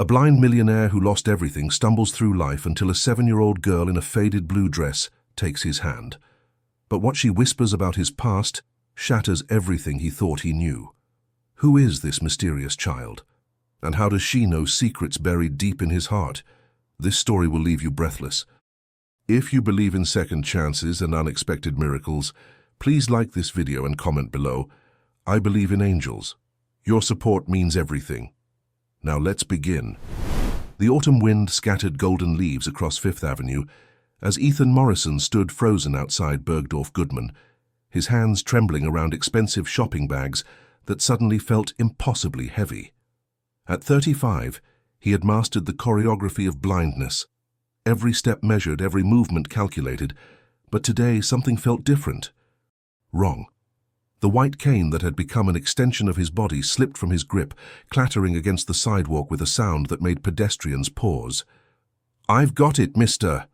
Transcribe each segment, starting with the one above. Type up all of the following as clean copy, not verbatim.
A blind millionaire who lost everything stumbles through life until a 7-year-old girl in a faded blue dress takes his hand. But what she whispers about his past shatters everything he thought he knew. Who is this mysterious child? And how does she know secrets buried deep in his heart? This story will leave you breathless. If you believe in second chances and unexpected miracles, please like this video and comment below. I believe in angels. Your support means everything. Now let's begin. The autumn wind scattered golden leaves across Fifth Avenue as Ethan Morrison stood frozen outside Bergdorf Goodman, his hands trembling around expensive shopping bags that suddenly felt impossibly heavy. At 35, he had mastered the choreography of blindness. Every step measured, every movement calculated, but today something felt different. Wrong. The white cane that had become an extension of his body slipped from his grip, clattering against the sidewalk with a sound that made pedestrians pause. "I've got it, mister!"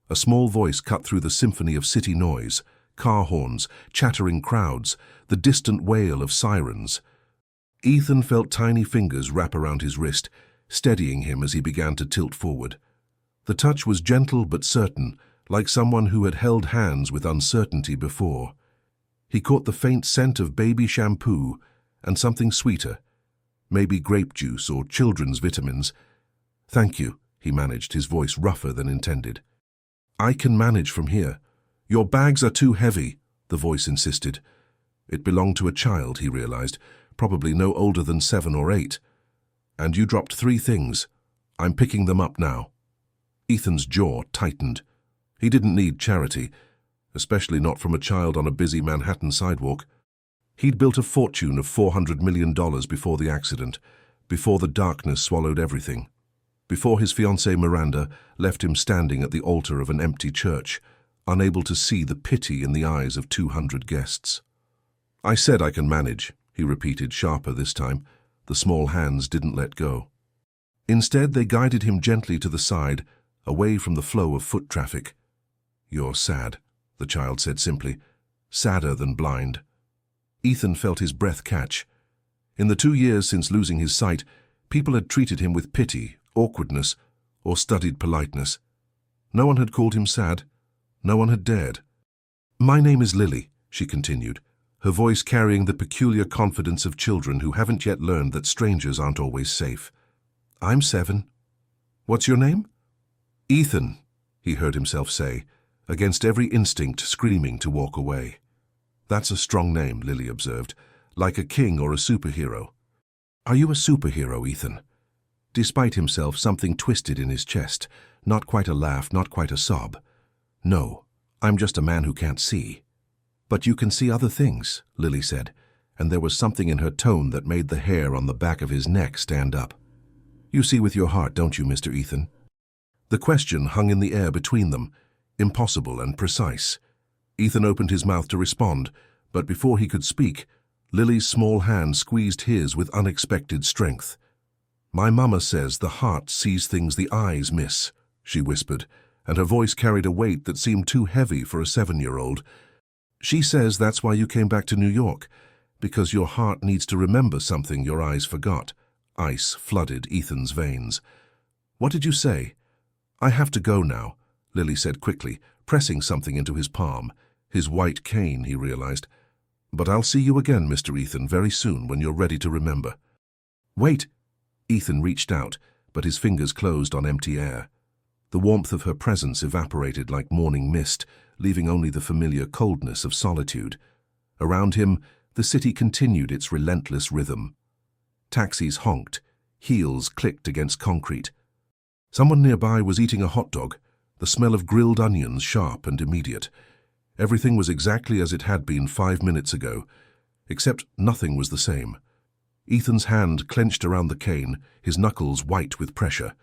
A small voice cut through the symphony of city noise, car horns, chattering crowds, the distant wail of sirens. Ethan felt tiny fingers wrap around his wrist, steadying him as he began to tilt forward. The touch was gentle but certain, like someone who had held hands with uncertainty before. He caught the faint scent of baby shampoo and something sweeter, maybe grape juice or children's vitamins. "Thank you," he managed, his voice rougher than intended. "I can manage from here." "Your bags are too heavy," the voice insisted. It belonged to a child, he realized, probably no older than 7 or 8. "And you dropped 3 things. I'm picking them up now." Ethan's jaw tightened. He didn't need charity, especially not from a child on a busy Manhattan sidewalk. He'd built a fortune of $400 million before the accident, before the darkness swallowed everything, before his fiancée Miranda left him standing at the altar of an empty church, unable to see the pity in the eyes of 200 guests. "I said I can manage," he repeated, sharper this time. The small hands didn't let go. Instead, they guided him gently to the side, away from the flow of foot traffic. "You're sad," the child said simply, "sadder than blind." Ethan felt his breath catch. In the 2 years since losing his sight, people had treated him with pity, awkwardness, or studied politeness. No one had called him sad. No one had dared. "My name is Lily," she continued, her voice carrying the peculiar confidence of children who haven't yet learned that strangers aren't always safe. "I'm 7. What's your name?" "Ethan," he heard himself say, against every instinct screaming to walk away. "That's a strong name," Lily observed, "like a king or a superhero." "Are you a superhero, Ethan?" Despite himself, something twisted in his chest, not quite a laugh, not quite a sob. "No, I'm just a man who can't see." "But you can see other things," Lily said, and there was something in her tone that made the hair on the back of his neck stand up. "You see with your heart, don't you, Mr. Ethan?" The question hung in the air between them, impossible and precise. Ethan opened his mouth to respond, but before he could speak, Lily's small hand squeezed his with unexpected strength. "My mama says the heart sees things the eyes miss," she whispered, and her voice carried a weight that seemed too heavy for a 7-year-old. "She says that's why you came back to New York, because your heart needs to remember something your eyes forgot." Ice flooded Ethan's veins. "What did you say?" "I have to go now," Lily said quickly, pressing something into his palm. His white cane, he realized. "But I'll see you again, Mr. Ethan, very soon when you're ready to remember." "Wait!" Ethan reached out, but his fingers closed on empty air. The warmth of her presence evaporated like morning mist, leaving only the familiar coldness of solitude. Around him, the city continued its relentless rhythm. Taxis honked, heels clicked against concrete. Someone nearby was eating a hot dog, the smell of grilled onions sharp and immediate. Everything was exactly as it had been 5 minutes ago, except nothing was the same. Ethan's hand clenched around the cane, his knuckles white with pressure.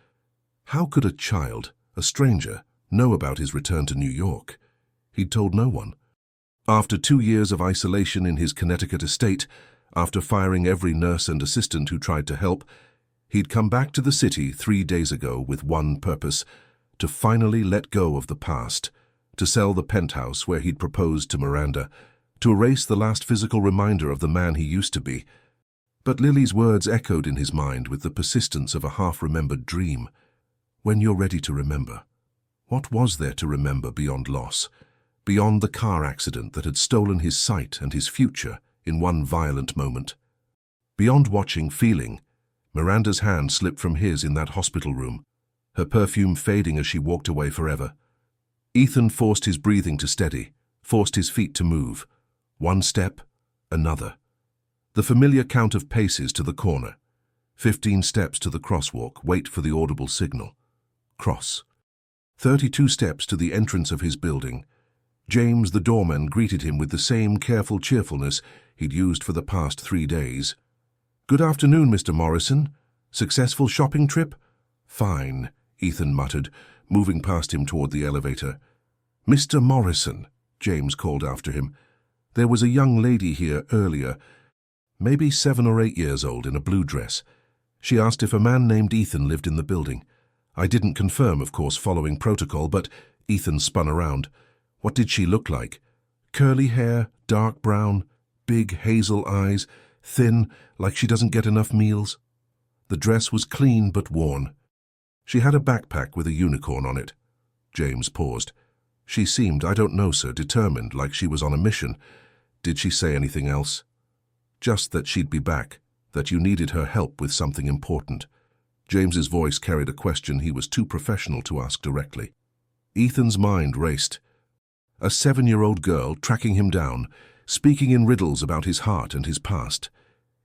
How could a child, a stranger, know about his return to New York? He'd told no one. After 2 years of isolation in his Connecticut estate, after firing every nurse and assistant who tried to help, he'd come back to the city 3 days ago with one purpose: to finally let go of the past, to sell the penthouse where he'd proposed to Miranda, to erase the last physical reminder of the man he used to be. But Lily's words echoed in his mind with the persistence of a half-remembered dream. When you're ready to remember. What was there to remember beyond loss? Beyond the car accident that had stolen his sight and his future in one violent moment? Beyond watching, feeling, Miranda's hand slipped from his in that hospital room, her perfume fading as she walked away forever. Ethan forced his breathing to steady, forced his feet to move. One step, another. The familiar count of paces to the corner. 15 steps to the crosswalk, wait for the audible signal. Cross. 32 steps to the entrance of his building. James, the doorman, greeted him with the same careful cheerfulness he'd used for the past 3 days. "Good afternoon, Mr. Morrison. Successful shopping trip?" "Fine," Ethan muttered, moving past him toward the elevator. "Mr. Morrison," James called after him. "There was a young lady here earlier, maybe 7 or 8 years old, in a blue dress. She asked if a man named Ethan lived in the building. I didn't confirm, of course, following protocol, but..." Ethan spun around. "What did she look like?" "Curly hair, dark brown, big hazel eyes, thin, like she doesn't get enough meals." The dress was clean but worn. "She had a backpack with a unicorn on it." James paused. "She seemed, I don't know, sir, determined, like she was on a mission. Did she say anything else?" "Just that she'd be back, that you needed her help with something important." James's voice carried a question he was too professional to ask directly. Ethan's mind raced. A 7-year-old girl tracking him down, speaking in riddles about his heart and his past.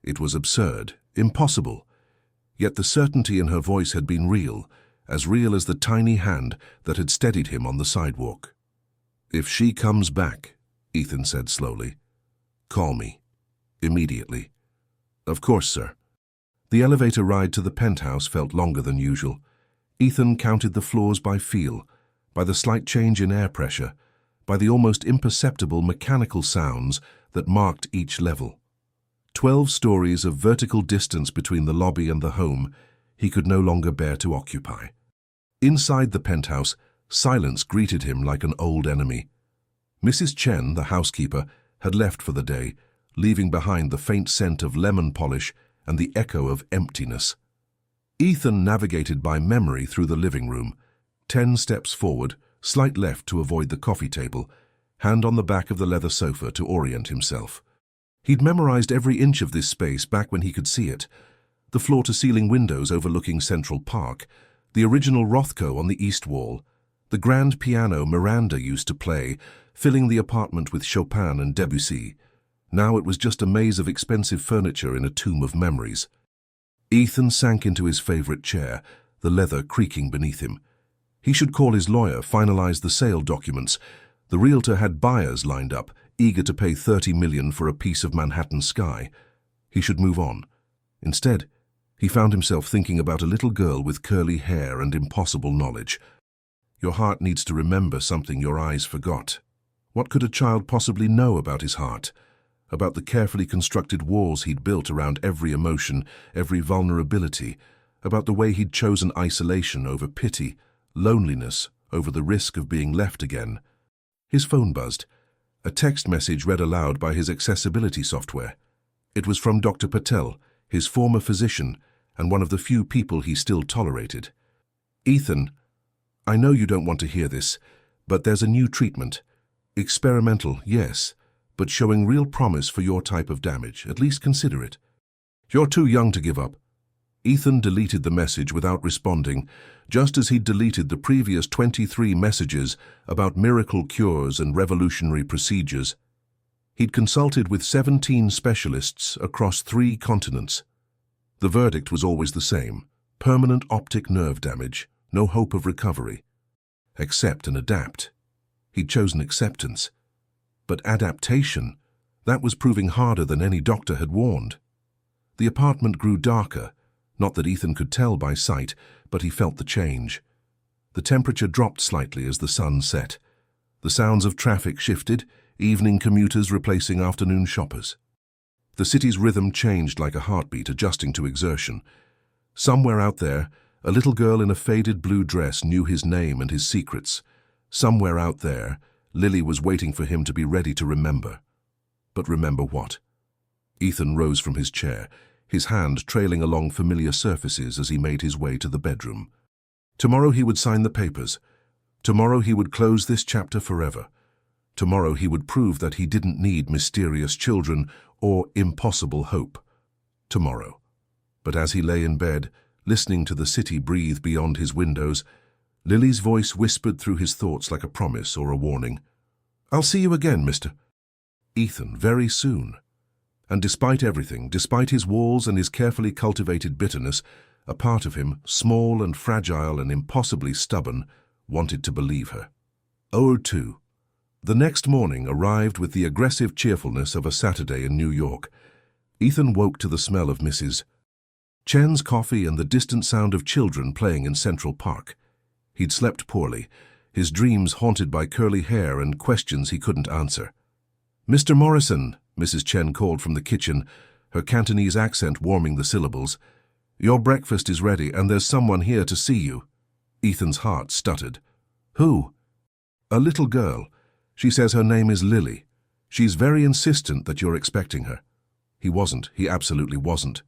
It was absurd, impossible. Yet the certainty in her voice had been real as the tiny hand that had steadied him on the sidewalk. "If she comes back," Ethan said slowly, "call me. Immediately." "Of course, sir." The elevator ride to the penthouse felt longer than usual. Ethan counted the floors by feel, by the slight change in air pressure, by the almost imperceptible mechanical sounds that marked each level. 12 stories of vertical distance between the lobby and the home he could no longer bear to occupy. Inside the penthouse, silence greeted him like an old enemy. Mrs. Chen, the housekeeper, had left for the day, leaving behind the faint scent of lemon polish and the echo of emptiness. Ethan navigated by memory through the living room, 10 steps forward, slight left to avoid the coffee table, hand on the back of the leather sofa to orient himself. He'd memorized every inch of this space back when he could see it. The floor-to-ceiling windows overlooking Central Park, the original Rothko on the east wall, the grand piano Miranda used to play, filling the apartment with Chopin and Debussy. Now it was just a maze of expensive furniture in a tomb of memories. Ethan sank into his favorite chair, the leather creaking beneath him. He should call his lawyer, finalize the sale documents. The realtor had buyers lined up, eager to pay $30 million for a piece of Manhattan sky. He should move on. Instead, he found himself thinking about a little girl with curly hair and impossible knowledge. Your heart needs to remember something your eyes forgot. What could a child possibly know about his heart? About the carefully constructed walls he'd built around every emotion, every vulnerability, about the way he'd chosen isolation over pity, loneliness over the risk of being left again. His phone buzzed. A text message read aloud by his accessibility software. It was from Dr. Patel, his former physician, and one of the few people he still tolerated. "Ethan, I know you don't want to hear this, but there's a new treatment. Experimental, yes, but showing real promise for your type of damage. At least consider it. You're too young to give up." Ethan deleted the message without responding, just as he'd deleted the previous 23 messages about miracle cures and revolutionary procedures. He'd consulted with 17 specialists across 3 continents. The verdict was always the same: permanent optic nerve damage, no hope of recovery. Accept and adapt. He'd chosen acceptance. But adaptation, that was proving harder than any doctor had warned. The apartment grew darker, not that Ethan could tell by sight, but he felt the change. The temperature dropped slightly as the sun set. The sounds of traffic shifted, evening commuters replacing afternoon shoppers. The city's rhythm changed like a heartbeat, adjusting to exertion. Somewhere out there, a little girl in a faded blue dress knew his name and his secrets. Somewhere out there, Lily was waiting for him to be ready to remember. But remember what? Ethan rose from his chair, his hand trailing along familiar surfaces as he made his way to the bedroom. Tomorrow he would sign the papers. Tomorrow he would close this chapter forever. Tomorrow he would prove that he didn't need mysterious children or impossible hope. Tomorrow. But as he lay in bed, listening to the city breathe beyond his windows, Lily's voice whispered through his thoughts like a promise or a warning. "I'll see you again, Mr. Ethan, very soon." And despite everything, despite his walls and his carefully cultivated bitterness, a part of him, small and fragile and impossibly stubborn, wanted to believe her. 02. The next morning arrived with the aggressive cheerfulness of a Saturday in New York. Ethan woke to the smell of Mrs. Chen's coffee and the distant sound of children playing in Central Park. He'd slept poorly, his dreams haunted by curly hair and questions he couldn't answer. "Mr. Morrison," Mrs. Chen called from the kitchen, her Cantonese accent warming the syllables. "Your breakfast is ready and there's someone here to see you." Ethan's heart stuttered. "Who?" "A little girl. She says her name is Lily. She's very insistent that you're expecting her." He wasn't. He absolutely wasn't.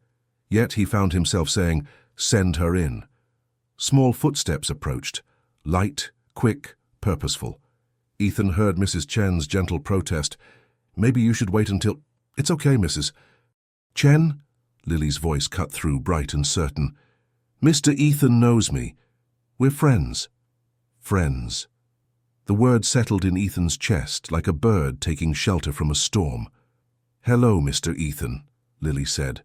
Yet he found himself saying, "Send her in." Small footsteps approached, light, quick, purposeful. Ethan heard Mrs. Chen's gentle protest. "Maybe you should wait until—" "It's okay, Mrs. Chen?" Lily's voice cut through, bright and certain. "Mr. Ethan knows me. We're friends." Friends. The word settled in Ethan's chest like a bird taking shelter from a storm. "Hello, Mr. Ethan," Lily said,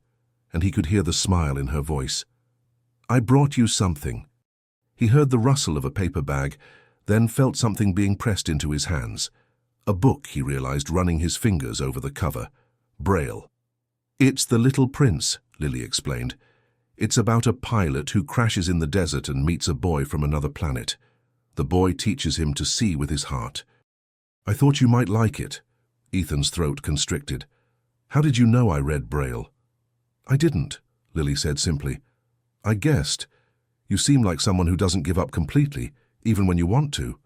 and he could hear the smile in her voice. "I brought you something." He heard the rustle of a paper bag, then felt something being pressed into his hands. A book, he realized, running his fingers over the cover. Braille. "It's The Little Prince," Lily explained. "It's about a pilot who crashes in the desert and meets a boy from another planet. The boy teaches him to see with his heart." "I thought you might like it." Ethan's throat constricted. "How did you know I read Braille?" "I didn't," Lily said simply. "I guessed. You seem like someone who doesn't give up completely, even when you want to."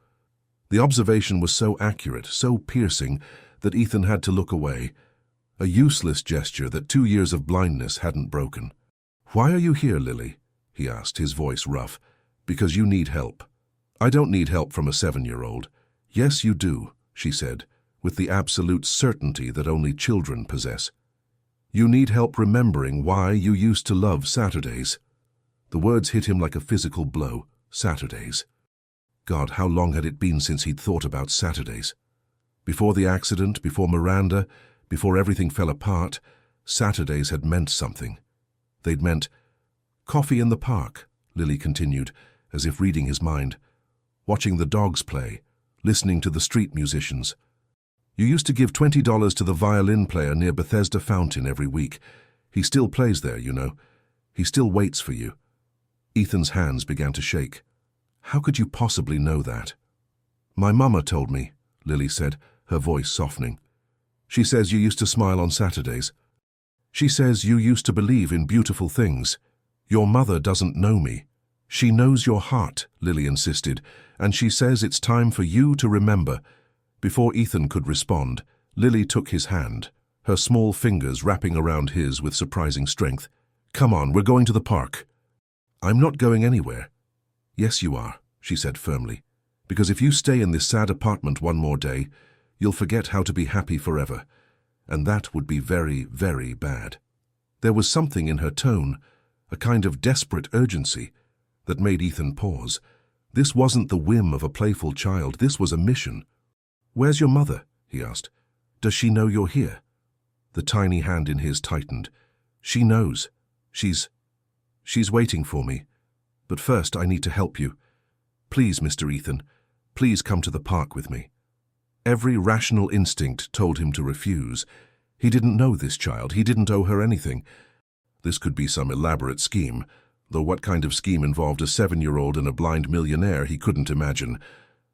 The observation was so accurate, so piercing, that Ethan had to look away. A useless gesture that 2 years of blindness hadn't broken. "Why are you here, Lily?" he asked, his voice rough. "Because you need help." "I don't need help from a 7-year-old. "Yes, you do," she said, with the absolute certainty that only children possess. "You need help remembering why you used to love Saturdays." The words hit him like a physical blow. Saturdays. God, how long had it been since he'd thought about Saturdays? Before the accident, before Miranda, before everything fell apart, Saturdays had meant something. They'd meant— "Coffee in the park," Lily continued, as if reading his mind. "Watching the dogs play, listening to the street musicians. You used to give $20 to the violin player near Bethesda Fountain every week. He still plays there, you know. He still waits for you." Ethan's hands began to shake. "How could you possibly know that?" "My mama told me," Lily said, her voice softening. "She says you used to smile on Saturdays. She says you used to believe in beautiful things. Your mother doesn't know me." "She knows your heart," Lily insisted, "and she says it's time for you to remember." Before Ethan could respond, Lily took his hand, her small fingers wrapping around his with surprising strength. "Come on, we're going to the park." "I'm not going anywhere." "Yes, you are," she said firmly, "because if you stay in this sad apartment one more day, you'll forget how to be happy forever, and that would be very, very bad." There was something in her tone, a kind of desperate urgency, that made Ethan pause. This wasn't the whim of a playful child, this was a mission. "Where's your mother?" he asked. "Does she know you're here?" The tiny hand in his tightened. "She knows. She's waiting for me. But first I need to help you. Please, Mr. Ethan, please come to the park with me." Every rational instinct told him to refuse. He didn't know this child, he didn't owe her anything. This could be some elaborate scheme, though what kind of scheme involved a 7-year-old and a blind millionaire he couldn't imagine.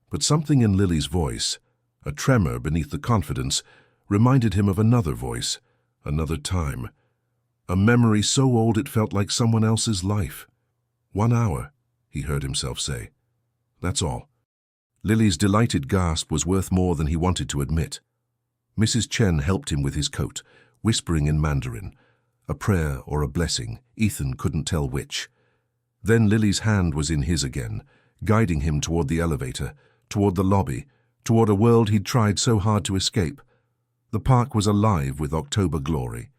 But something in Lily's voice, a tremor beneath the confidence, reminded him of another voice, another time. A memory so old it felt like someone else's life. 1 hour, he heard himself say. That's all. Lily's delighted gasp was worth more than he wanted to admit. Mrs. Chen helped him with his coat, whispering in Mandarin. a prayer or a blessing. Ethan couldn't tell which. Then Lily's hand was in his again, guiding him toward the elevator, toward the lobby, toward a world he'd tried so hard to escape. The park was alive with October glory.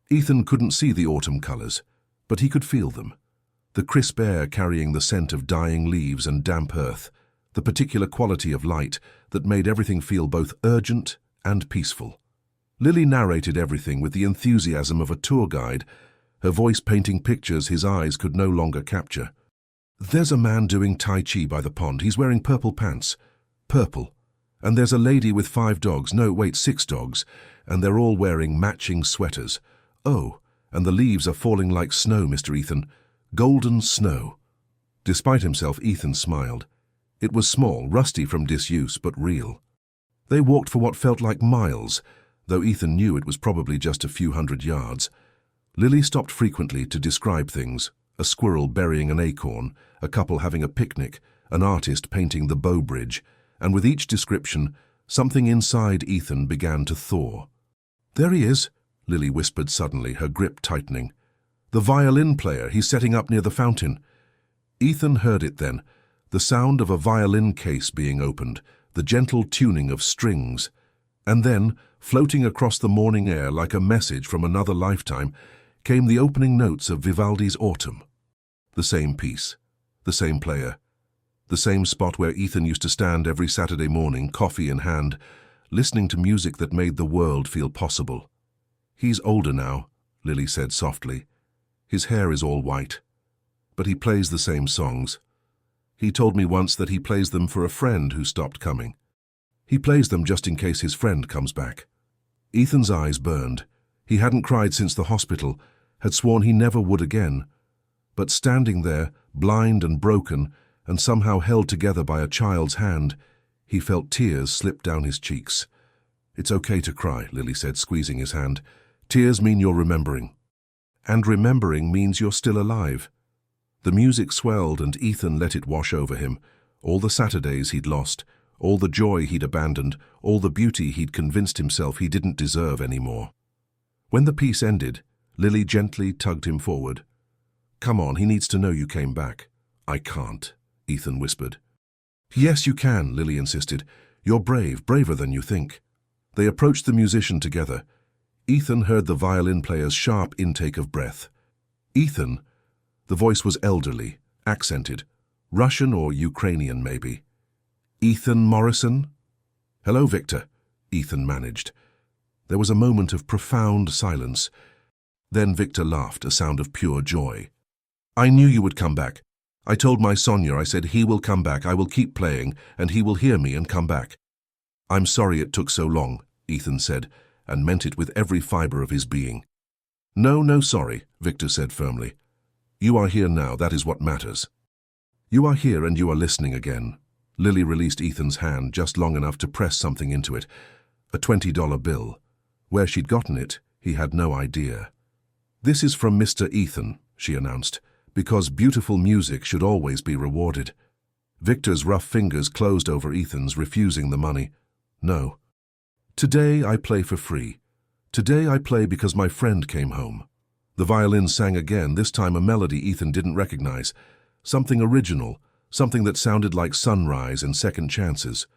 Ethan couldn't see the autumn colors, but he could feel them. The crisp air carrying the scent of dying leaves and damp earth, the particular quality of light that made everything feel both urgent and peaceful. Lily narrated everything with the enthusiasm of a tour guide, her voice painting pictures his eyes could no longer capture. There's a man doing Tai Chi by the pond. He's wearing purple pants. Purple. And there's a lady with 5 dogs. No, wait, 6 dogs. And they're all wearing matching sweaters. Oh, and the leaves are falling like snow, Mr. Ethan. Golden snow. Despite himself, Ethan smiled. It was small, rusty from disuse, but real. They walked for what felt like miles, though Ethan knew it was probably just a few hundred yards. Lily stopped frequently to describe things: a squirrel burying an acorn, a couple having a picnic, an artist painting the Bow Bridge, and with each description, something inside Ethan began to thaw. "There he is," Lily whispered suddenly, her grip tightening. "The violin player, he's setting up near the fountain." Ethan heard it then, the sound of a violin case being opened, the gentle tuning of strings. And then, floating across the morning air like a message from another lifetime, came the opening notes of Vivaldi's Autumn. The same piece, the same player, the same spot where Ethan used to stand every Saturday morning, coffee in hand, listening to music that made the world feel possible. "He's older now," Lily said softly. "His hair is all white. But he plays the same songs. He told me once that he plays them for a friend who stopped coming. He plays them just in case his friend comes back." Ethan's eyes burned. He hadn't cried since the hospital, had sworn he never would again. But standing there, blind and broken, and somehow held together by a child's hand, he felt tears slip down his cheeks. "It's okay to cry," Lily said, squeezing his hand. "Tears mean you're remembering. And remembering means you're still alive." The music swelled and Ethan let it wash over him. All the Saturdays he'd lost, all the joy he'd abandoned, all the beauty he'd convinced himself he didn't deserve anymore. When the piece ended, Lily gently tugged him forward. "Come on, he needs to know you came back." "I can't," Ethan whispered. "Yes, you can," Lily insisted. "You're brave, braver than you think." They approached the musician together. Ethan heard the violin player's sharp intake of breath. "Ethan," the voice was elderly, accented, Russian or Ukrainian maybe. "Ethan Morrison?" "Hello, Victor," Ethan managed. There was a moment of profound silence. Then Victor laughed, a sound of pure joy. "I knew you would come back. I told my Sonia, I said, he will come back, I will keep playing, and he will hear me and come back." "I'm sorry it took so long," Ethan said, and meant it with every fiber of his being. No sorry," Victor said firmly. "You are here now, that is what matters." "You are here and you are listening again." Lily released Ethan's hand just long enough to press something into it, a $20 bill. Where she'd gotten it, he had no idea. "This is from Mr. Ethan," she announced, "because beautiful music should always be rewarded." Victor's rough fingers closed over Ethan's, refusing the money. "No. Today I play for free. Today I play because my friend came home." The violin sang again, this time a melody Ethan didn't recognize. Something original, something that sounded like sunrise and second chances.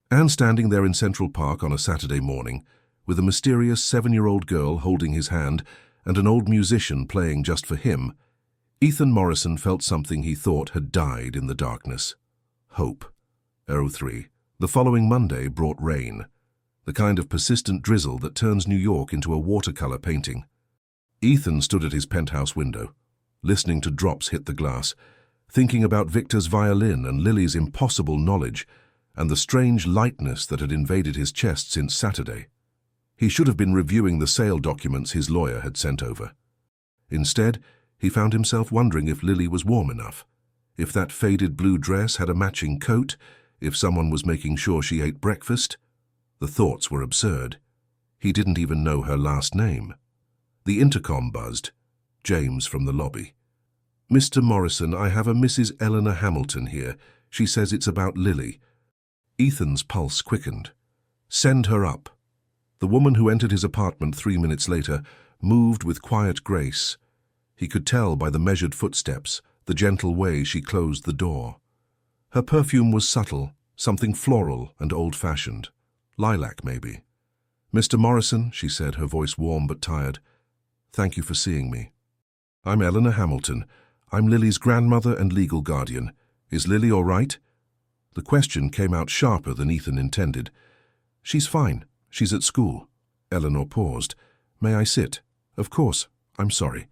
And standing there in Central Park on a Saturday morning, with a mysterious 7-year-old girl holding his hand and an old musician playing just for him, Ethan Morrison felt something he thought had died in the darkness. Hope. 03. The following Monday brought rain, the kind of persistent drizzle that turns New York into a watercolor painting. Ethan stood at his penthouse window, listening to drops hit the glass, thinking about Victor's violin and Lily's impossible knowledge, and the strange lightness that had invaded his chest since Saturday. He should have been reviewing the sale documents his lawyer had sent over. Instead, he found himself wondering if Lily was warm enough, if that faded blue dress had a matching coat, if someone was making sure she ate breakfast. The thoughts were absurd. He didn't even know her last name. The intercom buzzed. James from the lobby. "Mr. Morrison, I have a Mrs. Eleanor Hamilton here. She says it's about Lily." Ethan's pulse quickened. "Send her up." The woman who entered his apartment 3 minutes later moved with quiet grace. He could tell by the measured footsteps, the gentle way she closed the door. Her perfume was subtle, something floral and old-fashioned. Lilac, maybe. "Mr. Morrison," she said, her voice warm but tired, "thank you for seeing me. I'm Eleanor Hamilton. I'm Lily's grandmother and legal guardian. Is Lily all right?" The question came out sharper than Ethan intended. "She's fine. She's at school." Eleanor paused. "May I sit?" "Of course. I'm sorry."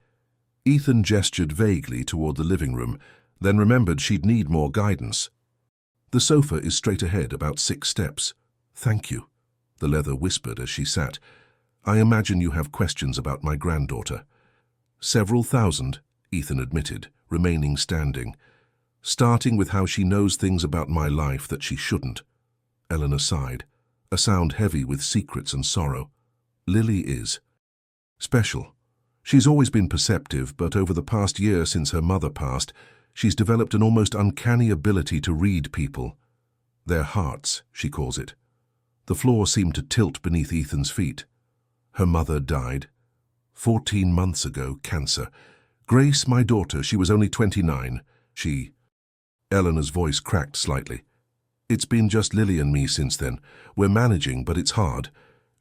Ethan gestured vaguely toward the living room, then remembered she'd need more guidance. "The sofa is straight ahead, about 6 steps. "Thank you," the leather whispered as she sat. "I imagine you have questions about my granddaughter." "Several thousand," Ethan admitted, remaining standing. "Starting with how she knows things about my life that she shouldn't." Eleanor sighed, a sound heavy with secrets and sorrow. "Lily is special. She's always been perceptive, but over the past year since her mother passed, she's developed an almost uncanny ability to read people. Their hearts, she calls it." The floor seemed to tilt beneath Ethan's feet. "Her mother died 14 months ago, cancer. Grace, my daughter, she was only 29. Eleanor's voice cracked slightly. "It's been just Lily and me since then. We're managing, but it's hard.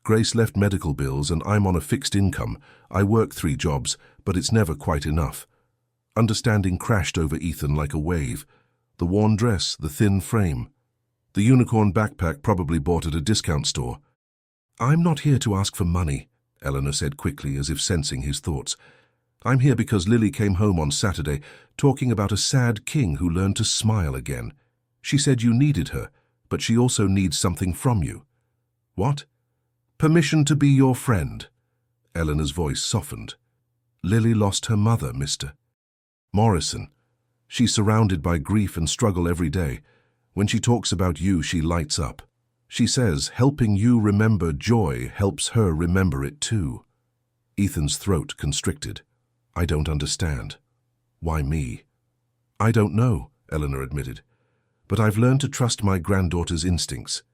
Grace left medical bills and I'm on a fixed income. I work 3 jobs, but it's never quite enough." Understanding crashed over Ethan like a wave. The worn dress, the thin frame. The unicorn backpack probably bought at a discount store. "I'm not here to ask for money," Eleanor said quickly, as if sensing his thoughts. "I'm here because Lily came home on Saturday talking about a sad king who learned to smile again. She said you needed her, but she also needs something from you." "What?" "Permission to be your friend." Eleanor's voice softened. "Lily lost her mother, Mr. Morrison. She's surrounded by grief and struggle every day. When she talks about you, she lights up. She says helping you remember joy helps her remember it too." Ethan's throat constricted. "I don't understand. Why me?" "I don't know," Eleanor admitted. "But I've learned to trust my granddaughter's instincts.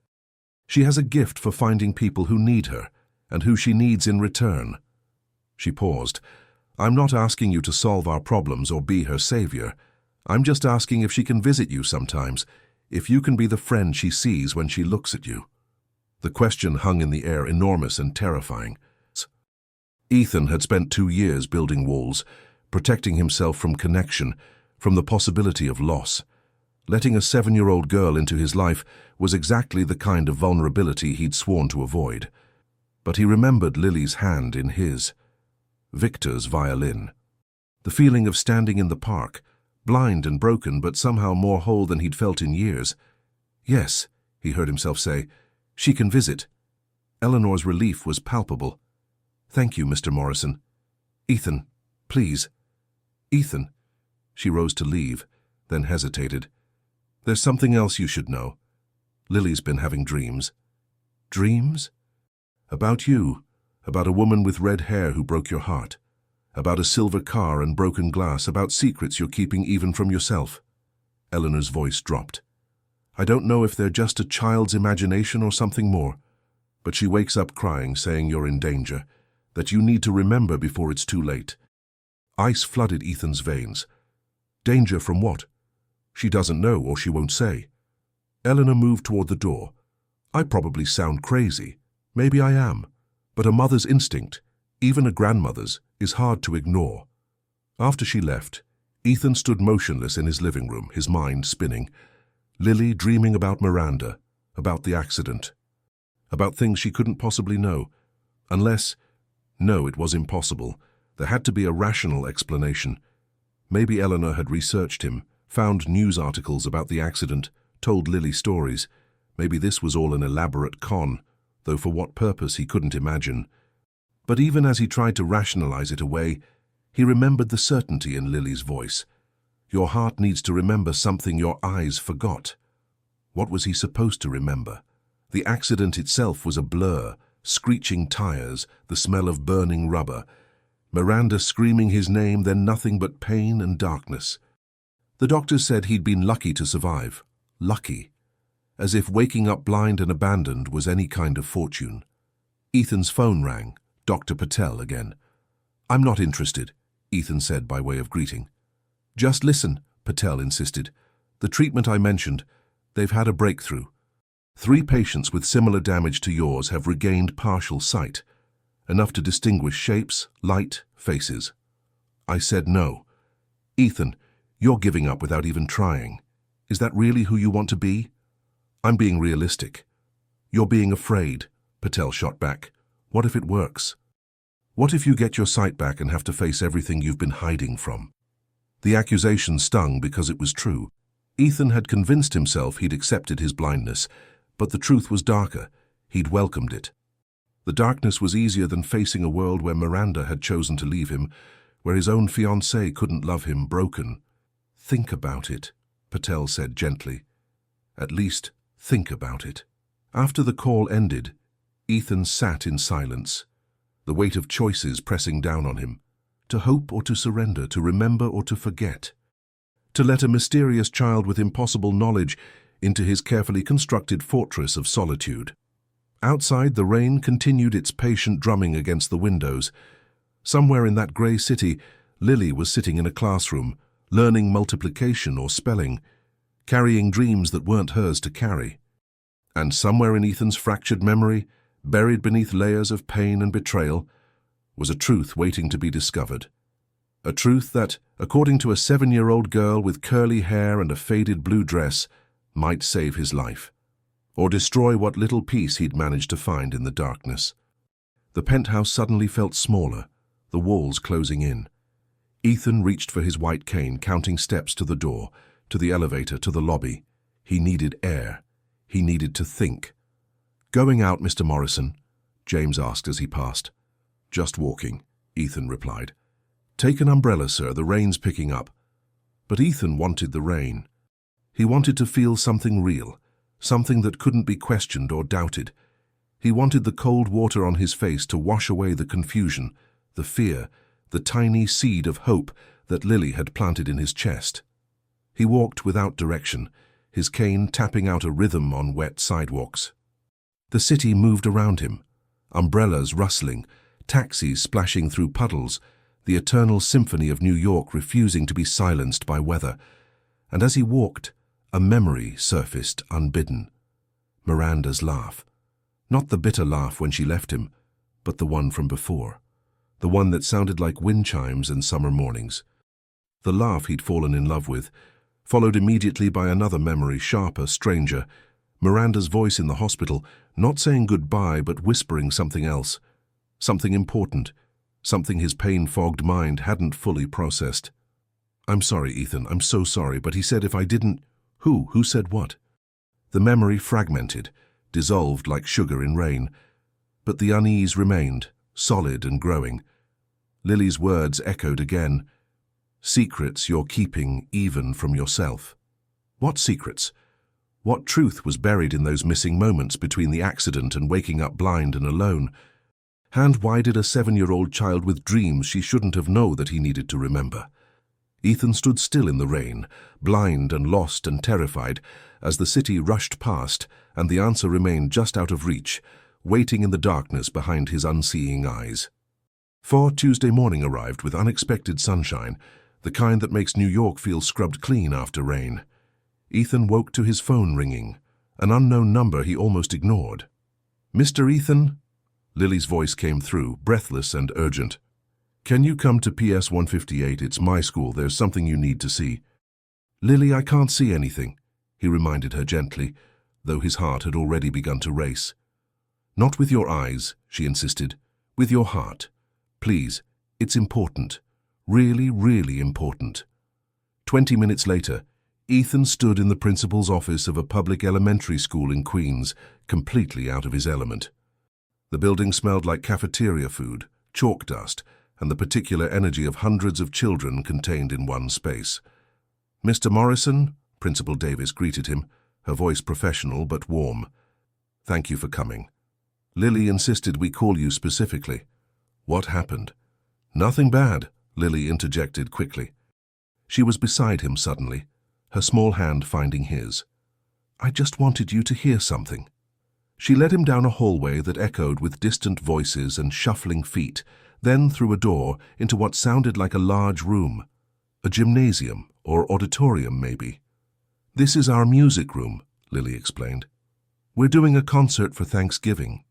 She has a gift for finding people who need her, and who she needs in return." She paused. "I'm not asking you to solve our problems or be her savior. I'm just asking if she can visit you sometimes, if you can be the friend she sees when she looks at you." The question hung in the air, enormous and terrifying. Ethan had spent 2 years building walls, protecting himself from connection, from the possibility of loss. Letting a 7-year-old girl into his life was exactly the kind of vulnerability he'd sworn to avoid. But he remembered Lily's hand in his, Victor's violin. The feeling of standing in the park, blind and broken but somehow more whole than he'd felt in years. "Yes," he heard himself say, "she can visit." Eleanor's relief was palpable. "Thank you, Mr. Morrison." "Ethan, please." "Ethan." She rose to leave, then hesitated. "There's something else you should know. Lily's been having dreams." "Dreams?" "About you, about a woman with red hair who broke your heart, about a silver car and broken glass, about secrets you're keeping even from yourself." Eleanor's voice dropped. "I don't know if they're just a child's imagination or something more, but she wakes up crying, saying you're in danger, that you need to remember before it's too late." Ice flooded Ethan's veins. "Danger from what?" "She doesn't know, or she won't say." Eleanor moved toward the door. "I probably sound crazy. Maybe I am. But a mother's instinct, even a grandmother's, is hard to ignore." After she left, Ethan stood motionless in his living room, his mind spinning. Lily dreaming about Miranda, about the accident, about things she couldn't possibly know. Unless, no, it was impossible. There had to be a rational explanation. Maybe Eleanor had researched him, found news articles about the accident, told Lily stories. Maybe this was all an elaborate con, though for what purpose he couldn't imagine. But even as he tried to rationalize it away, he remembered the certainty in Lily's voice. Your heart needs to remember something your eyes forgot. What was he supposed to remember? The accident itself was a blur, screeching tires, the smell of burning rubber. Miranda screaming his name, then nothing but pain and darkness. The doctors said he'd been lucky to survive. Lucky. As if waking up blind and abandoned was any kind of fortune. Ethan's phone rang. Dr. Patel again. I'm not interested, Ethan said by way of greeting. Just listen, Patel insisted. The treatment I mentioned, they've had a breakthrough. 3 patients with similar damage to yours have regained partial sight, enough to distinguish shapes, light, faces. I said no. Ethan, you're giving up without even trying. Is that really who you want to be? I'm being realistic. You're being afraid, Patel shot back. What if it works? What if you get your sight back and have to face everything you've been hiding from? The accusation stung because it was true. Ethan had convinced himself he'd accepted his blindness, but the truth was darker. He'd welcomed it. The darkness was easier than facing a world where Miranda had chosen to leave him, where his own fiancée couldn't love him, broken. Think about it, Patel said gently. At least, think about it. After the call ended, Ethan sat in silence, the weight of choices pressing down on him. To hope or to surrender, to remember or to forget. To let a mysterious child with impossible knowledge into his carefully constructed fortress of solitude. Outside, the rain continued its patient drumming against the windows. Somewhere in that grey city, Lily was sitting in a classroom, learning multiplication or spelling, carrying dreams that weren't hers to carry. And somewhere in Ethan's fractured memory, buried beneath layers of pain and betrayal, was a truth waiting to be discovered. A truth that, according to a 7-year-old girl with curly hair and a faded blue dress, might save his life, or destroy what little peace he'd managed to find in the darkness. The penthouse suddenly felt smaller, the walls closing in. Ethan reached for his white cane, counting steps to the door, to the elevator, to the lobby. He needed air. He needed to think. "Going out, Mr. Morrison?" James asked as he passed. "Just walking," Ethan replied. "Take an umbrella, sir, the rain's picking up." But Ethan wanted the rain. He wanted to feel something real, something that couldn't be questioned or doubted. He wanted the cold water on his face to wash away the confusion, the fear, the tiny seed of hope that Lily had planted in his chest. He walked without direction, his cane tapping out a rhythm on wet sidewalks. The city moved around him, umbrellas rustling, taxis splashing through puddles, the eternal symphony of New York refusing to be silenced by weather. And as he walked, a memory surfaced unbidden. Miranda's laugh. Not the bitter laugh when she left him, but the one from before. The one that sounded like wind chimes and summer mornings. The laugh he'd fallen in love with, followed immediately by another memory, sharper, stranger. Miranda's voice in the hospital, not saying goodbye but whispering something else. Something important. Something his pain-fogged mind hadn't fully processed. "I'm sorry, Ethan, I'm so sorry, but he said if I didn't—" Who said what? The memory fragmented, dissolved like sugar in rain. But the unease remained, solid and growing. Lily's words echoed again. "Secrets you're keeping even from yourself." What secrets? What truth was buried in those missing moments between the accident and waking up blind and alone? And why did a 7-year-old child with dreams she shouldn't have known that he needed to remember? Ethan stood still in the rain, blind and lost and terrified, as the city rushed past and the answer remained just out of reach, waiting in the darkness behind his unseeing eyes. For Tuesday morning arrived with unexpected sunshine, the kind that makes New York feel scrubbed clean after rain. Ethan woke to his phone ringing, an unknown number he almost ignored. "Mr. Ethan?" Lily's voice came through, breathless and urgent. "Can you come to PS 158? It's my school. There's something you need to see." "Lily, I can't see anything," he reminded her gently, though his heart had already begun to race. "Not with your eyes," she insisted. "With your heart. Please, it's important. Really, really important." 20 minutes later, Ethan stood in the principal's office of a public elementary school in Queens, completely out of his element. The building smelled like cafeteria food, chalk dust, and the particular energy of hundreds of children contained in one space. "Mr. Morrison?" Principal Davis greeted him, her voice professional but warm. "Thank you for coming. Lily insisted we call you specifically." "What happened?" "Nothing bad," Lily interjected quickly. She was beside him suddenly, her small hand finding his. "I just wanted you to hear something." She led him down a hallway that echoed with distant voices and shuffling feet, then through a door into what sounded like a large room. A gymnasium or auditorium, maybe. "This is our music room," Lily explained. "We're doing a concert for Thanksgiving."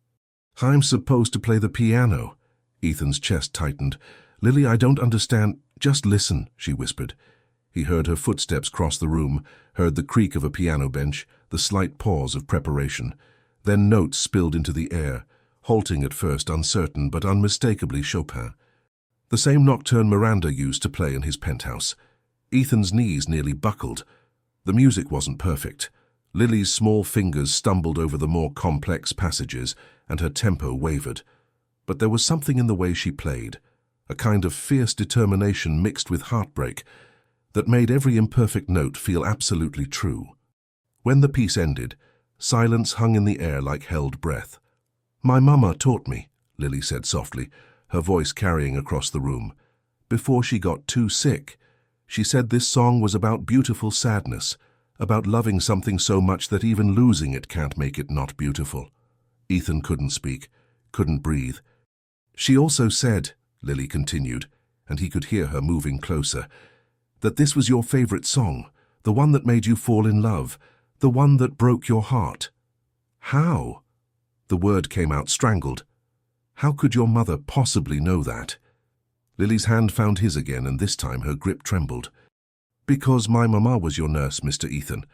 "I'm supposed to play the piano." Ethan's chest tightened. "Lily, I don't understand." "Just listen," she whispered. He heard her footsteps cross the room, heard the creak of a piano bench, the slight pause of preparation. Then notes spilled into the air, halting at first, uncertain but unmistakably Chopin. The same nocturne Miranda used to play in his penthouse. Ethan's knees nearly buckled. The music wasn't perfect. Lily's small fingers stumbled over the more complex passages, and her tempo wavered. But there was something in the way she played, a kind of fierce determination mixed with heartbreak, that made every imperfect note feel absolutely true. When the piece ended, silence hung in the air like held breath. "My mama taught me," Lily said softly, her voice carrying across the room. "Before she got too sick, she said this song was about beautiful sadness, about loving something so much that even losing it can't make it not beautiful." Ethan couldn't speak, couldn't breathe. "She also said," Lily continued, and he could hear her moving closer, "that this was your favorite song, the one that made you fall in love, the one that broke your heart." "How?" The word came out strangled. "How could your mother possibly know that?" Lily's hand found his again, and this time her grip trembled. "Because my mama was your nurse, Mr. Ethan,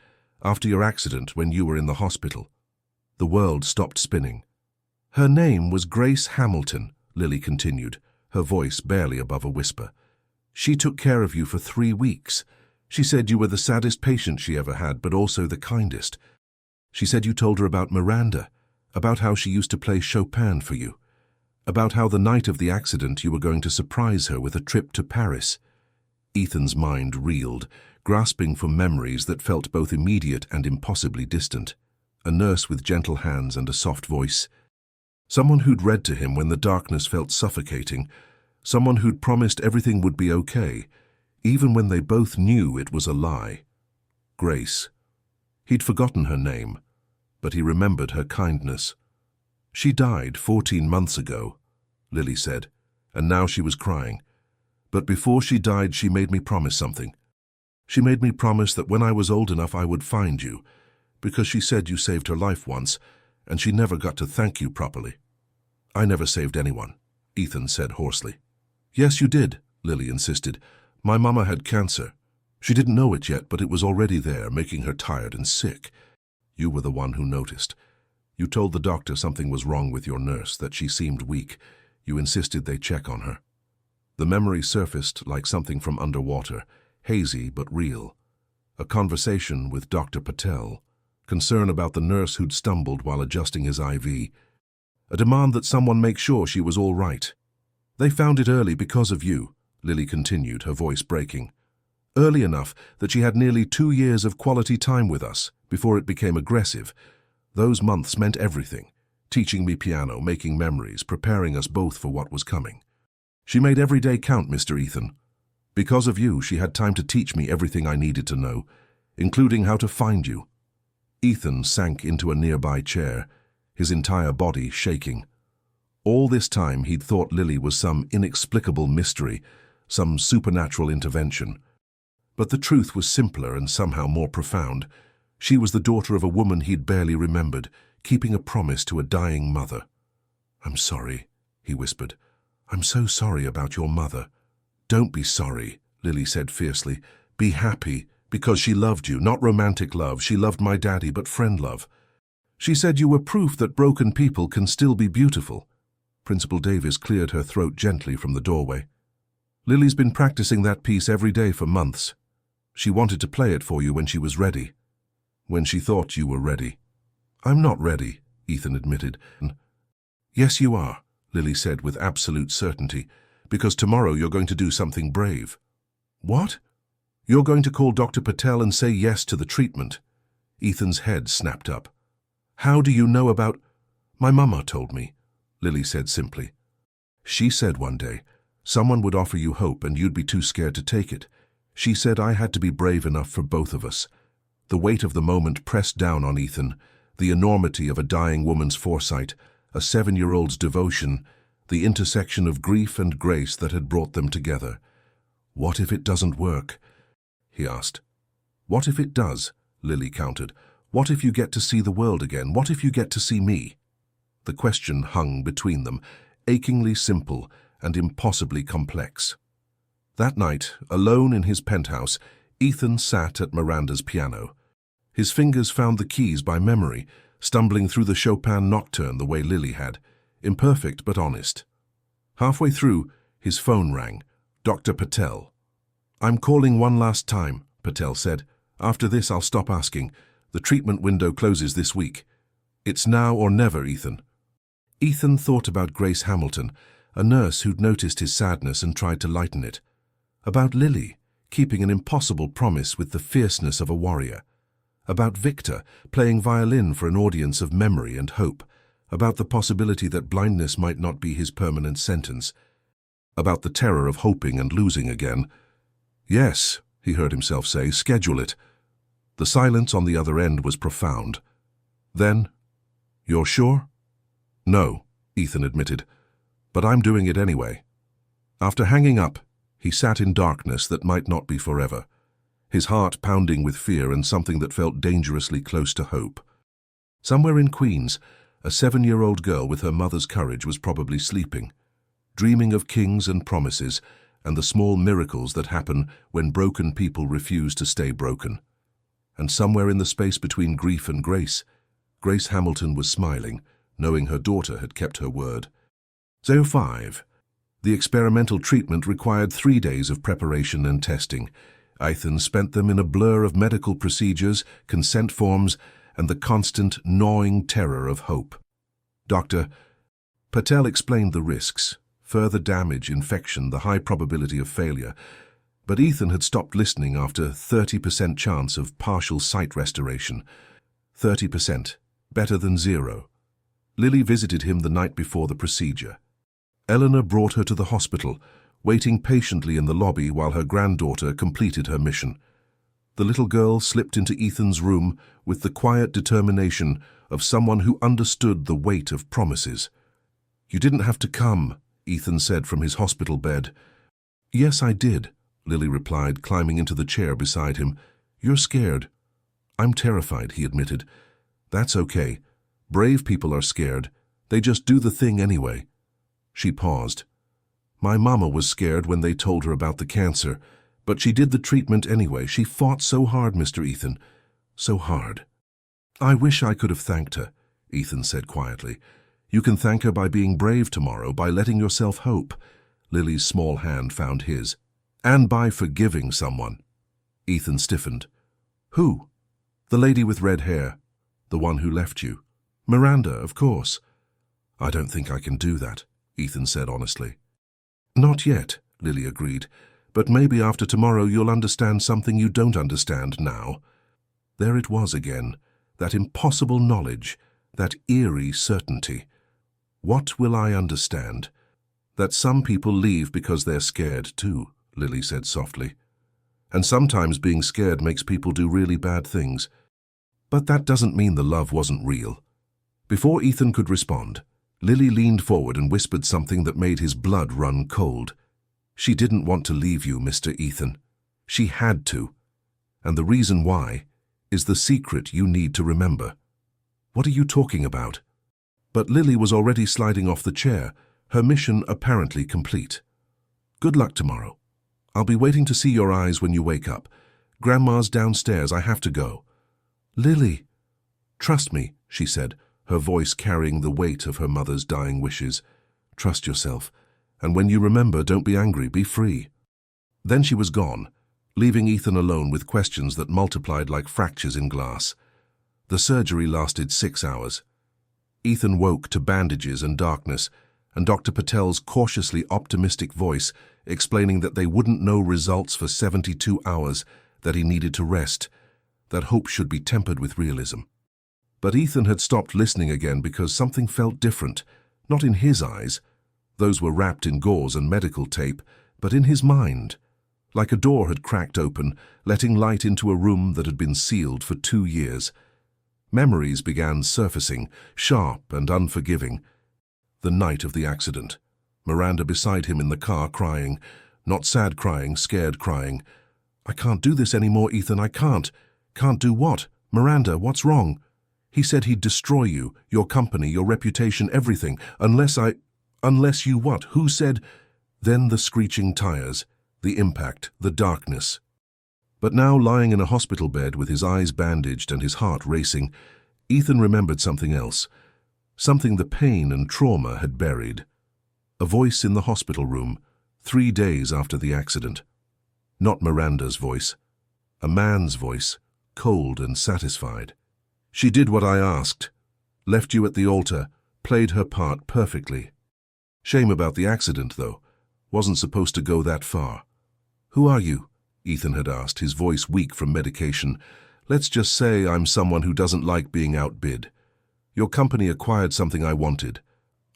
after your accident when you were in the hospital." The world stopped spinning. "Her name was Grace Hamilton," Lily continued, her voice barely above a whisper. "She took care of you for 3 weeks. She said you were the saddest patient she ever had, but also the kindest. She said you told her about Miranda, about how she used to play Chopin for you, about how the night of the accident you were going to surprise her with a trip to Paris." Ethan's mind reeled, grasping for memories that felt both immediate and impossibly distant. A nurse with gentle hands and a soft voice. Someone who'd read to him when the darkness felt suffocating. Someone who'd promised everything would be okay, even when they both knew it was a lie. Grace. He'd forgotten her name, but he remembered her kindness. "She died 14 months ago," Lily said, and now she was crying. "But before she died, she made me promise something. She made me promise that when I was old enough I would find you, because she said you saved her life once, and she never got to thank you properly." "I never saved anyone," Ethan said hoarsely. "Yes, you did," Lily insisted. "My mama had cancer. She didn't know it yet, but it was already there, making her tired and sick. You were the one who noticed. You told the doctor something was wrong with your nurse, that she seemed weak. You insisted they check on her." The memory surfaced like something from underwater, hazy but real. A conversation with Dr. Patel, concern about the nurse who'd stumbled while adjusting his IV, a demand that someone make sure she was all right. "They found it early because of you," Lily continued, her voice breaking. "Early enough that she had nearly 2 years of quality time with us before it became aggressive. Those months meant everything, teaching me piano, making memories, preparing us both for what was coming. She made every day count, Mr. Ethan. Because of you, she had time to teach me everything I needed to know, including how to find you." Ethan sank into a nearby chair, his entire body shaking. All this time he'd thought Lily was some inexplicable mystery, some supernatural intervention. But the truth was simpler and somehow more profound. She was the daughter of a woman he'd barely remembered, keeping a promise to a dying mother. "I'm sorry," he whispered. "I'm so sorry about your mother." "Don't be sorry," Lily said fiercely. "Be happy, because she loved you, not romantic love. She loved my daddy, but friend love. She said you were proof that broken people can still be beautiful." Principal Davis cleared her throat gently from the doorway. "Lily's been practicing that piece every day for months. She wanted to play it for you when she was ready. When she thought you were ready." "I'm not ready," Ethan admitted. "Yes, you are," Lily said with absolute certainty, "because tomorrow you're going to do something brave." "What?" "You're going to call Dr. Patel and say yes to the treatment." Ethan's head snapped up. "How do you know about—" "My mama told me," Lily said simply. "She said one day, someone would offer you hope and you'd be too scared to take it. She said I had to be brave enough for both of us." The weight of the moment pressed down on Ethan, the enormity of a dying woman's foresight, a 7-year-old's devotion, the intersection of grief and grace that had brought them together. "What if it doesn't work?" he asked. "What if it does?" Lily countered. "What if you get to see the world again? What if you get to see me?" The question hung between them, achingly simple and impossibly complex. That night, alone in his penthouse, Ethan sat at Miranda's piano. His fingers found the keys by memory, stumbling through the Chopin nocturne the way Lily had, imperfect but honest. Halfway through, his phone rang. Dr. Patel. "I'm calling one last time," Patel said. "After this, I'll stop asking. The treatment window closes this week. It's now or never, Ethan." Ethan thought about Grace Hamilton, a nurse who'd noticed his sadness and tried to lighten it. About Lily, keeping an impossible promise with the fierceness of a warrior. About Victor, playing violin for an audience of memory and hope. About the possibility that blindness might not be his permanent sentence. About the terror of hoping and losing again. "Yes," he heard himself say, "schedule it." The silence on the other end was profound. Then, "You're sure?" "No," Ethan admitted, "but I'm doing it anyway." After hanging up, he sat in darkness that might not be forever, his heart pounding with fear and something that felt dangerously close to hope. Somewhere in Queens, a 7-year-old girl with her mother's courage was probably sleeping, dreaming of kings and promises and the small miracles that happen when broken people refuse to stay broken. And somewhere in the space between grief and grace, Grace Hamilton was smiling, knowing her daughter had kept her word. 05. The experimental treatment required 3 days of preparation and testing. Ethan spent them in a blur of medical procedures, consent forms, and the constant, gnawing terror of hope. Dr. Patel explained the risks, further damage, infection, the high probability of failure, but Ethan had stopped listening after 30% chance of partial sight restoration. 30%, better than 0. Lily visited him the night before the procedure. Eleanor brought her to the hospital, waiting patiently in the lobby while her granddaughter completed her mission. The little girl slipped into Ethan's room with the quiet determination of someone who understood the weight of promises. "You didn't have to come," Ethan said from his hospital bed. "Yes, I did," Lily replied, climbing into the chair beside him. "You're scared." "I'm terrified," he admitted. "That's okay. Brave people are scared. They just do the thing anyway." She paused. "My mama was scared when they told her about the cancer, but she did the treatment anyway. She fought so hard, Mr. Ethan. So hard." "I wish I could have thanked her," Ethan said quietly. "You can thank her by being brave tomorrow, by letting yourself hope." Lily's small hand found his. "And by forgiving someone." Ethan stiffened. "Who?" "The lady with red hair. The one who left you." "Miranda, of course." "I don't think I can do that," Ethan said honestly. "Not yet," Lily agreed, "but maybe after tomorrow you'll understand something you don't understand now." There it was again, that impossible knowledge, that eerie certainty. "What will I understand?" "That some people leave because they're scared too," Lily said softly. "And sometimes being scared makes people do really bad things. But that doesn't mean the love wasn't real." Before Ethan could respond, Lily leaned forward and whispered something that made his blood run cold. "She didn't want to leave you, Mr. Ethan. She had to. And the reason why is the secret you need to remember." "What are you talking about?" But Lily was already sliding off the chair, her mission apparently complete. "Good luck tomorrow. I'll be waiting to see your eyes when you wake up. Grandma's downstairs. I have to go." "Lily." "Trust me," she said, her voice carrying the weight of her mother's dying wishes. "Trust yourself. And when you remember, don't be angry, be free." Then she was gone, leaving Ethan alone with questions that multiplied like fractures in glass. The surgery lasted 6 hours. Ethan woke to bandages and darkness, and Dr. Patel's cautiously optimistic voice explaining that they wouldn't know results for 72 hours, that he needed to rest, that hope should be tempered with realism. But Ethan had stopped listening again because something felt different, not in his eyes. Those were wrapped in gauze and medical tape, but in his mind. Like a door had cracked open, letting light into a room that had been sealed for 2 years. Memories began surfacing, sharp and unforgiving. The night of the accident, Miranda beside him in the car crying. Not sad crying, scared crying. "I can't do this anymore, Ethan, I can't." "Can't do what? Miranda, what's wrong?" "He said he'd destroy you, your company, your reputation, everything, Unless you what? Who said?" Then the screeching tires, the impact, the darkness. But now, lying in a hospital bed with his eyes bandaged and his heart racing, Ethan remembered something else, something the pain and trauma had buried. A voice in the hospital room, 3 days after the accident. Not Miranda's voice. A man's voice, cold and satisfied. "She did what I asked. Left you at the altar, played her part perfectly. Shame about the accident, though. Wasn't supposed to go that far." "Who are you?" Ethan had asked, his voice weak from medication. "Let's just say I'm someone who doesn't like being outbid. Your company acquired something I wanted.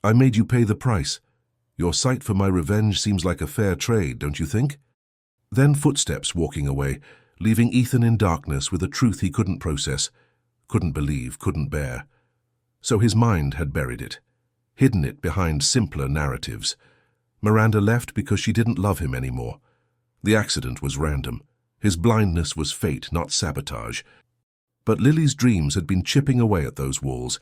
I made you pay the price. Your sight for my revenge seems like a fair trade, don't you think?" Then footsteps walking away, leaving Ethan in darkness with a truth he couldn't process, couldn't believe, couldn't bear. So his mind had buried it, hidden it behind simpler narratives. Miranda left because she didn't love him anymore. The accident was random. His blindness was fate, not sabotage. But Lily's dreams had been chipping away at those walls,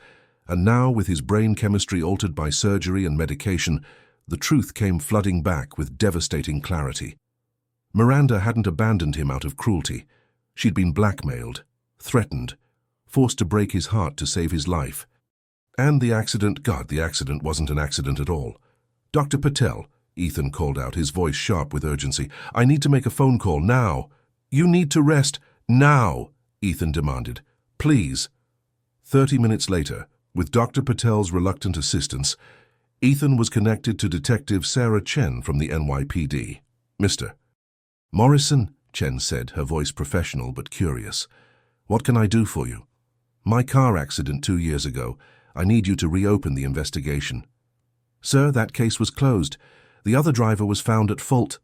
and now, with his brain chemistry altered by surgery and medication, the truth came flooding back with devastating clarity. Miranda hadn't abandoned him out of cruelty. She'd been blackmailed, threatened, forced to break his heart to save his life. And the accident wasn't an accident at all. "Dr. Patel," Ethan called out, his voice sharp with urgency. "I need to make a phone call now." "You need to rest now," Ethan demanded. "Please." 30 minutes later, with Dr. Patel's reluctant assistance, Ethan was connected to Detective Sarah Chen from the NYPD. "Mr. Morrison," Chen said, her voice professional but curious. "What can I do for you?" "My car accident 2 years ago. I need you to reopen the investigation." "Sir, that case was closed. The other driver was found at fault."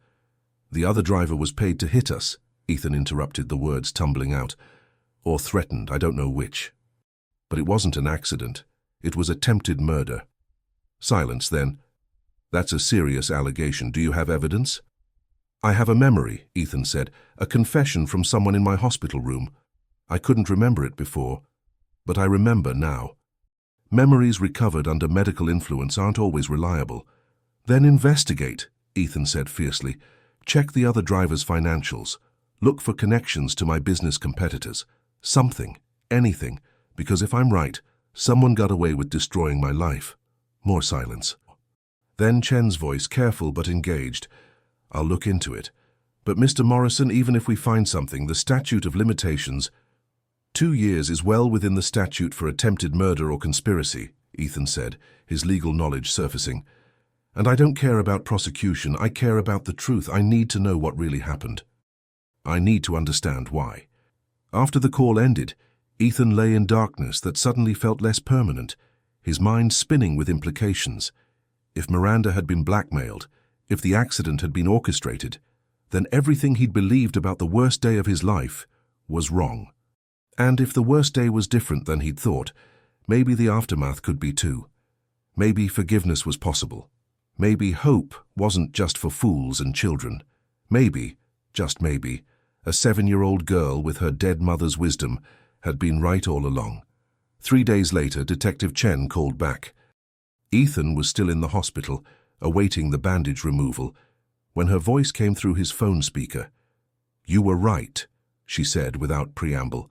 "The other driver was paid to hit us," Ethan interrupted, the words tumbling out. "Or threatened, I don't know which. But it wasn't an accident. It was attempted murder." Silence then. "That's a serious allegation. Do you have evidence?" "I have a memory," Ethan said, "a confession from someone in my hospital room. I couldn't remember it before, but I remember now." "Memories recovered under medical influence aren't always reliable." "Then investigate," Ethan said fiercely. "Check the other driver's financials. Look for connections to my business competitors. Something, anything, because if I'm right, someone got away with destroying my life." More silence. Then Chen's voice, careful but engaged. "I'll look into it. But Mr. Morrison, even if we find something, the statute of limitations—" 2 years is well within the statute for attempted murder or conspiracy, Ethan said, his legal knowledge surfacing. "And I don't care about prosecution, I care about the truth. I need to know what really happened. I need to understand why." After the call ended, Ethan lay in darkness that suddenly felt less permanent, his mind spinning with implications. If Miranda had been blackmailed, if the accident had been orchestrated, then everything he'd believed about the worst day of his life was wrong. And if the worst day was different than he'd thought, maybe the aftermath could be too. Maybe forgiveness was possible. Maybe hope wasn't just for fools and children. Maybe, just maybe, a 7-year-old girl with her dead mother's wisdom had been right all along. 3 days later, Detective Chen called back. Ethan was still in the hospital, awaiting the bandage removal, when her voice came through his phone speaker. "You were right," she said without preamble.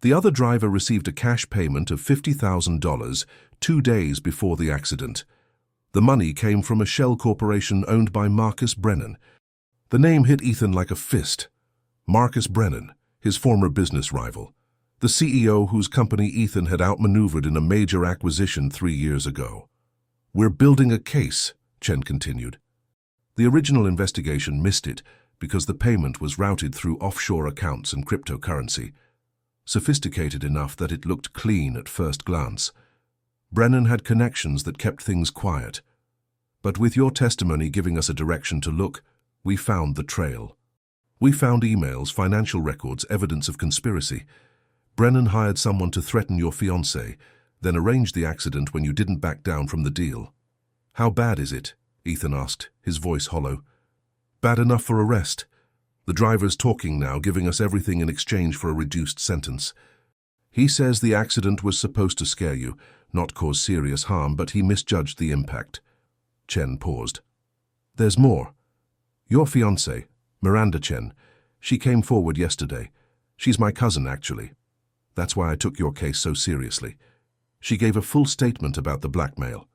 "The other driver received a cash payment of $50,000 2 days before the accident. The money came from a shell corporation owned by Marcus Brennan." The name hit Ethan like a fist. Marcus Brennan, his former business rival. The CEO whose company Ethan had outmaneuvered in a major acquisition 3 years ago. "We're building a case," Chen continued. The original investigation missed it because the payment was routed through offshore accounts and cryptocurrency, sophisticated enough that it looked clean at first glance. Brennan had connections that kept things quiet. But with your testimony giving us a direction to look, we found the trail. We found emails, financial records, evidence of conspiracy. Brennan hired someone to threaten your fiancée, then arranged the accident when you didn't back down from the deal. How bad is it?" Ethan asked, his voice hollow. Bad enough for arrest. The driver's talking now, giving us everything in exchange for a reduced sentence. He says the accident was supposed to scare you, not cause serious harm, but he misjudged the impact. Chen paused. There's more. Your fiancée, Miranda Chen, she came forward yesterday. She's my cousin, actually. That's why I took your case so seriously. She gave a full statement about the blackmail.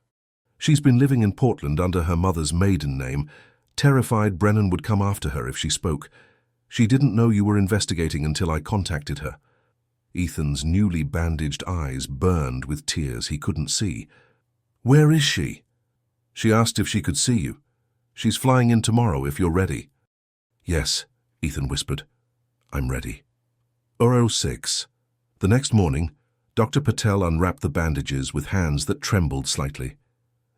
She's been living in Portland under her mother's maiden name, terrified Brennan would come after her if she spoke. She didn't know you were investigating until I contacted her. Ethan's newly bandaged eyes burned with tears he couldn't see. Where is she? She asked if she could see you. She's flying in tomorrow if you're ready. Yes, Ethan whispered. I'm ready. 06. The next morning, Dr. Patel unwrapped the bandages with hands that trembled slightly.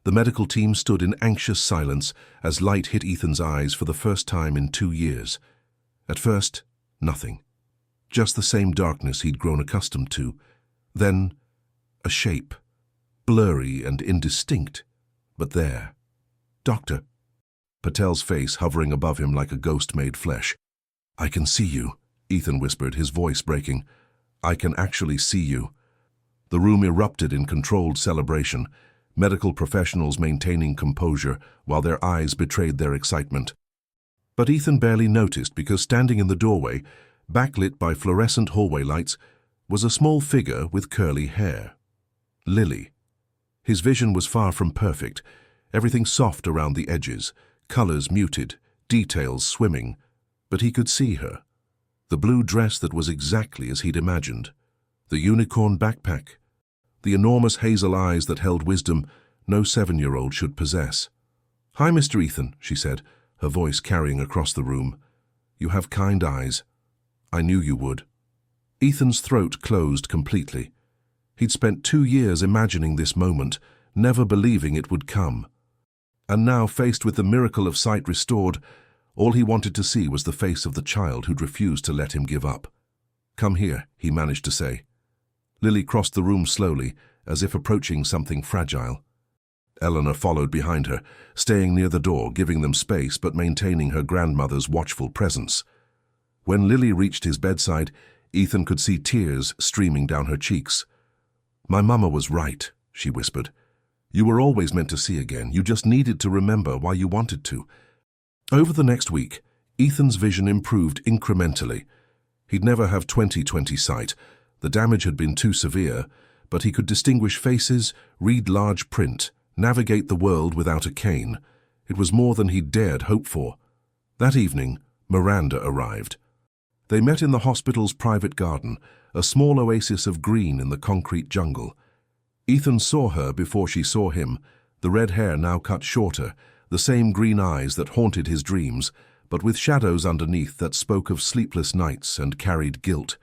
The medical team stood in anxious silence as light hit Ethan's eyes for the first time in 2 years. At first, nothing. Just the same darkness he'd grown accustomed to. Then, a shape, blurry and indistinct, but there. Doctor. Patel's face hovering above him like a ghost made flesh. I can see you, Ethan whispered, his voice breaking. I can actually see you. The room erupted in controlled celebration, medical professionals maintaining composure while their eyes betrayed their excitement. But Ethan barely noticed because standing in the doorway, backlit by fluorescent hallway lights, was a small figure with curly hair. Lily. His vision was far from perfect, everything soft around the edges, colors muted, details swimming, but he could see her. The blue dress that was exactly as he'd imagined, the unicorn backpack, the enormous hazel eyes that held wisdom no 7-year-old should possess. Hi, Mr. Ethan, she said, her voice carrying across the room. You have kind eyes. I knew you would. Ethan's throat closed completely. He'd spent 2 years imagining this moment, never believing it would come. And now, faced with the miracle of sight restored, all he wanted to see was the face of the child who'd refused to let him give up. Come here, he managed to say. Lily crossed the room slowly, as if approaching something fragile. Eleanor followed behind her, staying near the door, giving them space but maintaining her grandmother's watchful presence. When Lily reached his bedside, Ethan could see tears streaming down her cheeks. My mama was right, she whispered. You were always meant to see again. You just needed to remember why you wanted to. Over the next week, Ethan's vision improved incrementally. He'd never have 20/20 sight. The damage had been too severe, but he could distinguish faces, read large print, navigate the world without a cane. It was more than he'd dared hope for. That evening, Miranda arrived. They met in the hospital's private garden, a small oasis of green in the concrete jungle. Ethan saw her before she saw him, the red hair now cut shorter, the same green eyes that haunted his dreams, but with shadows underneath that spoke of sleepless nights and carried guilt.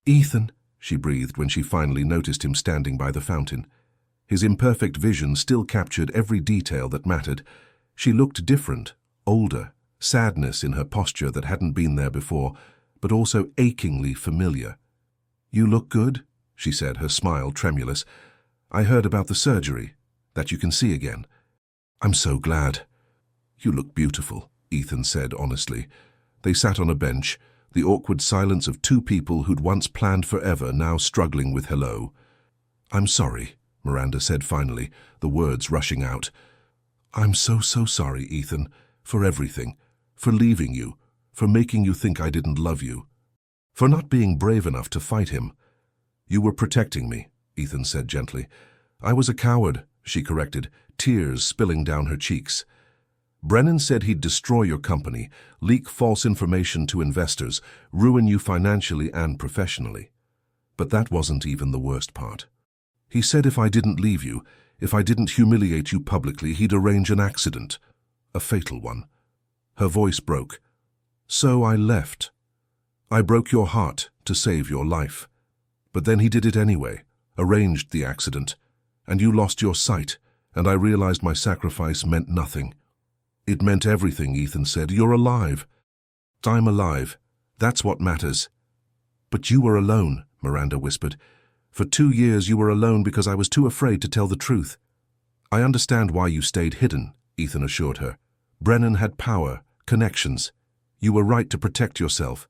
Ethan, she breathed when she finally noticed him standing by the fountain. His imperfect vision still captured every detail that mattered. She looked different, older, sadness in her posture that hadn't been there before, but also achingly familiar. You look good, she said, her smile tremulous. I heard about the surgery, that you can see again. I'm so glad. You look beautiful, Ethan said honestly. They sat on a bench, the awkward silence of 2 people who'd once planned forever now struggling with hello. I'm sorry, Miranda said finally, the words rushing out. I'm so sorry, Ethan, for everything, for leaving you, for making you think I didn't love you, for not being brave enough to fight him. You were protecting me, Ethan said gently. I was a coward, she corrected, tears spilling down her cheeks. Brennan said he'd destroy your company, leak false information to investors, ruin you financially and professionally. But that wasn't even the worst part. He said if I didn't leave you, if I didn't humiliate you publicly, he'd arrange an accident, a fatal one. Her voice broke. So I left. I broke your heart to save your life. But then he did it anyway, arranged the accident, and you lost your sight, and I realized my sacrifice meant nothing. It meant everything, Ethan said. You're alive. I'm alive. That's what matters. But you were alone, Miranda whispered. For 2 years you were alone because I was too afraid to tell the truth. I understand why you stayed hidden, Ethan assured her. Brennan had power, connections. You were right to protect yourself.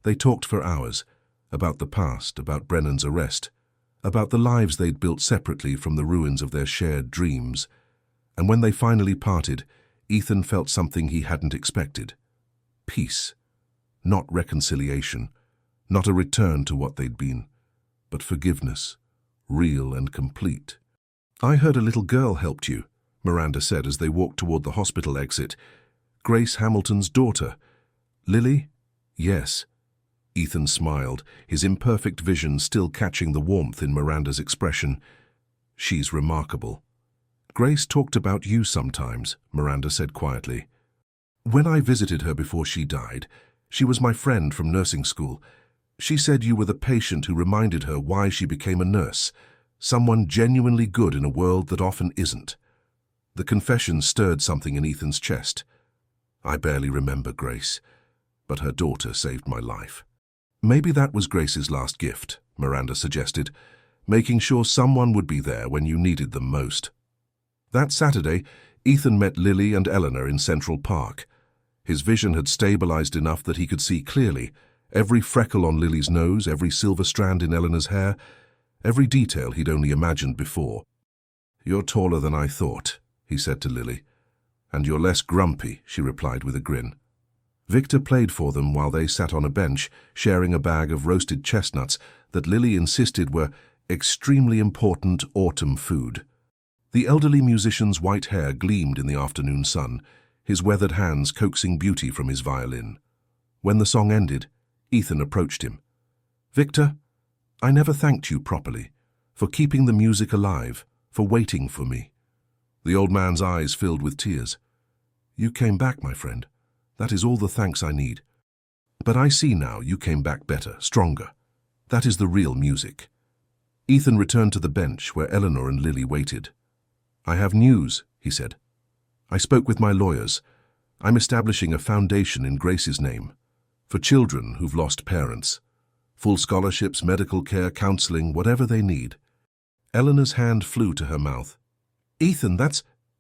They talked for hours, about the past, about Brennan's arrest, about the lives they'd built separately from the ruins of their shared dreams. And when they finally parted, Ethan felt something he hadn't expected. Peace. Not reconciliation, not a return to what they'd been, but forgiveness, real and complete. I heard a little girl helped you, Miranda said as they walked toward the hospital exit. Grace Hamilton's daughter. Lily? Yes. Ethan smiled, his imperfect vision still catching the warmth in Miranda's expression. She's remarkable. Grace talked about you sometimes, Miranda said quietly. When I visited her before she died, she was my friend from nursing school. She said you were the patient who reminded her why she became a nurse, someone genuinely good in a world that often isn't. The confession stirred something in Ethan's chest. I barely remember Grace, but her daughter saved my life. Maybe that was Grace's last gift, Miranda suggested, making sure someone would be there when you needed them most. That Saturday, Ethan met Lily and Eleanor in Central Park. His vision had stabilized enough that he could see clearly, every freckle on Lily's nose, every silver strand in Eleanor's hair, every detail he'd only imagined before. You're taller than I thought, he said to Lily. And you're less grumpy, she replied with a grin. Victor played for them while they sat on a bench, sharing a bag of roasted chestnuts that Lily insisted were extremely important autumn food. The elderly musician's white hair gleamed in the afternoon sun, his weathered hands coaxing beauty from his violin. When the song ended, Ethan approached him. Victor, I never thanked you properly, for keeping the music alive, for waiting for me. The old man's eyes filled with tears. You came back, my friend. That is all the thanks I need. But I see now you came back better, stronger. That is the real music. Ethan returned to the bench where Eleanor and Lily waited. I have news, he said. I spoke with my lawyers. I'm establishing a foundation in Grace's name, for children who've lost parents. Full scholarships, medical care, counseling, whatever they need. Eleanor's hand flew to her mouth. Ethan,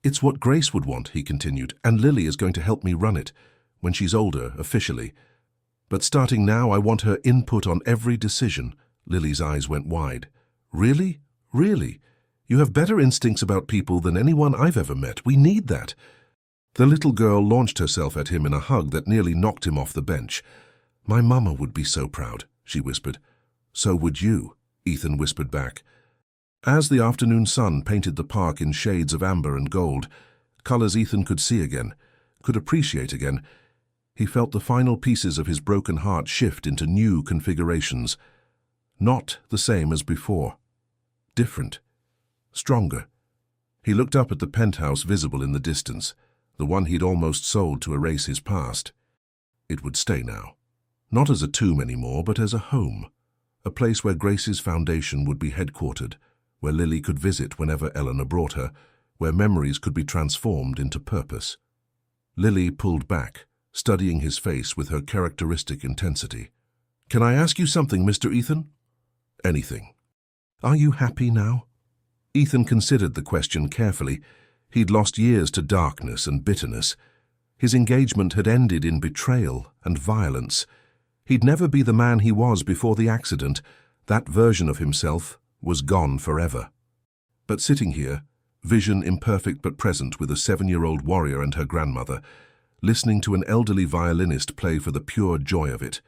it's what Grace would want, he continued, and Lily is going to help me run it, when she's older, officially. But starting now, I want her input on every decision. Lily's eyes went wide. Really? Really? You have better instincts about people than anyone I've ever met. We need that. The little girl launched herself at him in a hug that nearly knocked him off the bench. My mama would be so proud, she whispered. So would you, Ethan whispered back. As the afternoon sun painted the park in shades of amber and gold, colors Ethan could see again, could appreciate again, he felt the final pieces of his broken heart shift into new configurations. Not the same as before. Different. Stronger. He looked up at the penthouse visible in the distance, the one he'd almost sold to erase his past. It would stay now. Not as a tomb anymore, but as a home. A place where Grace's foundation would be headquartered, where Lily could visit whenever Eleanor brought her, where memories could be transformed into purpose. Lily pulled back, studying his face with her characteristic intensity. Can I ask you something, Mr. Ethan? Anything. Are you happy now? Ethan considered the question carefully. He'd lost years to darkness and bitterness. His engagement had ended in betrayal and violence. He'd never be the man he was before the accident. That version of himself was gone forever. But sitting here, vision imperfect but present with a 7-year-old warrior and her grandmother, listening to an elderly violinist play for the pure joy of it,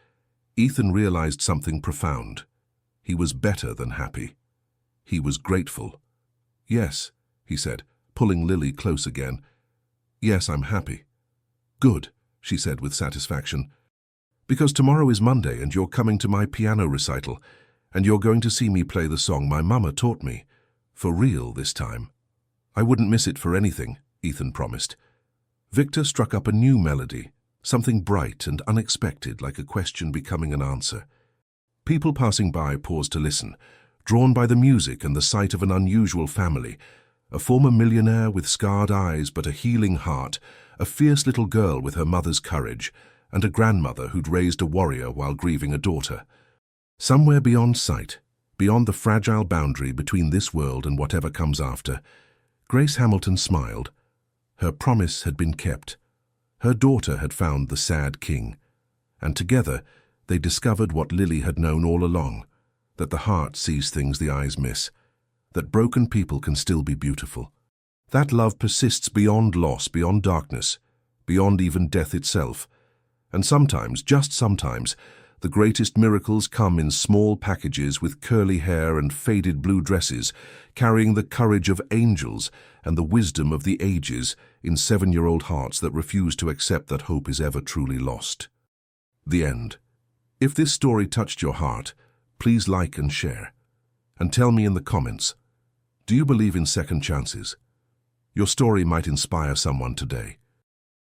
Ethan realized something profound. He was better than happy. He was grateful. Yes, he said, pulling Lily close again. Yes, I'm happy. Good, she said with satisfaction. Because tomorrow is Monday and you're coming to my piano recital, and you're going to see me play the song my mama taught me. For real this time. I wouldn't miss it for anything, Ethan promised. Victor struck up a new melody, something bright and unexpected like a question becoming an answer. People passing by paused to listen, drawn by the music and the sight of an unusual family, a former millionaire with scarred eyes but a healing heart, a fierce little girl with her mother's courage, and a grandmother who'd raised a warrior while grieving a daughter. Somewhere beyond sight, beyond the fragile boundary between this world and whatever comes after, Grace Hamilton smiled. Her promise had been kept. Her daughter had found the sad king, and together they discovered what Lily had known all along, that the heart sees things the eyes miss, that broken people can still be beautiful. That love persists beyond loss, beyond darkness, beyond even death itself. And sometimes, just sometimes, the greatest miracles come in small packages with curly hair and faded blue dresses, carrying the courage of angels and the wisdom of the ages in 7-year-old hearts that refuse to accept that hope is ever truly lost. The end. If this story touched your heart, please like and share. And tell me in the comments, do you believe in second chances? Your story might inspire someone today.